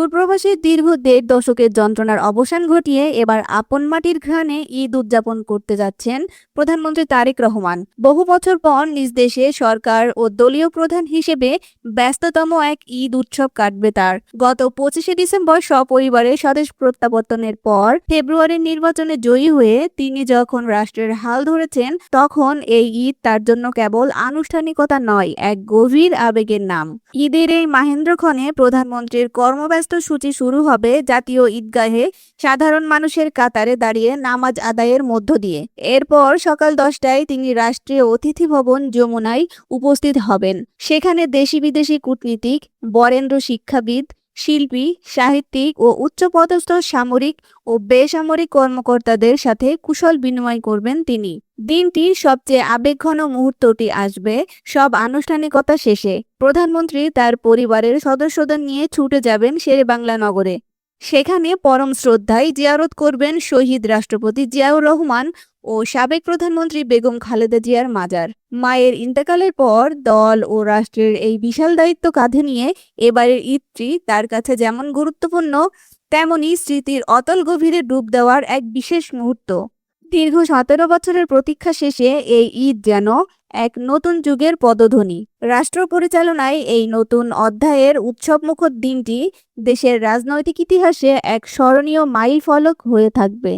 দূরপ্রবাসের দীর্ঘ ১.৫ দশকের যন্ত্রণার অবসান ঘটিয়ে এবার আপন মাটির ঘ্রাণে ঈদ উদযাপন করতে যাচ্ছেন প্রধানমন্ত্রী তারেক রহমান। বহু বছর পর নিজ দেশে সরকার ও দলীয় প্রধান হিসেবে ব্যস্ততম এক ঈদ উৎসব কাটবে তার। গত ২৫শে ডিসেম্বর সপরিবারে স্বদেশ প্রত্যাবর্তনের পর ফেব্রুয়ারির নির্বাচনে জয়ী হয়ে তিনি যখন রাষ্ট্রের হাল ধরেছেন, তখন এই ঈদ তার জন্য কেবল আনুষ্ঠানিকতা নয়, এক গভীর আবেগের নাম। ঈদের এই মাহেন্দ্রক্ষণে প্রধানমন্ত্রীর কর্মব্যস্ত সূচি শুরু হবে জাতীয় ঈদগাহে সাধারণ মানুষের কাতারে দাঁড়িয়ে নামাজ আদায়ের মধ্য দিয়ে। এরপর সকাল ১০টায় তিনি রাষ্ট্রীয় অতিথি ভবন যমুনায় উপস্থিত হবেন। সেখানে দেশি বিদেশি কূটনীতিক, বরেণ্য শিক্ষাবিদ, শিল্পী, সাহিত্যিক ও উচ্চপদস্থ সামরিক ও বেসামরিক কর্মকর্তাদের সাথে কুশল বিনিময় করবেন তিনি। দিনটির সবচেয়ে আবেগঘন মুহূর্তটি আসবে সব আনুষ্ঠানিকতা শেষে। প্রধানমন্ত্রী তার পরিবারের সদস্যদের নিয়ে ছুটে যাবেন শেরেবাংলা নগরে। সেখানে পরম শ্রদ্ধায় জিয়ারত করবেন শহীদ রাষ্ট্রপতি জিয়াউর রহমান ও সাবেক প্রধানমন্ত্রী বেগম খালেদা জিয়ার মাজার। মায়ের ইন্তেকালের পর দল ও রাষ্ট্রের এই বিশাল দায়িত্ব কাঁধে নিয়ে এবারের ঈদটি তার কাছে যেমন গুরুত্বপূর্ণ, তেমনি স্মৃতির অতল গভীরে ডুব দেওয়ার এক বিশেষ মুহূর্ত। দীর্ঘ ১৭ বছরের প্রতীক্ষা শেষে এই ঈদ যেন এক নতুন যুগের পদধ্বনি। রাষ্ট্র পরিচালনায় এই নতুন অধ্যায়ের উৎসবমুখর দিনটি দেশের রাজনৈতিক ইতিহাসে এক স্মরণীয় মাইলফলক হয়ে থাকবে।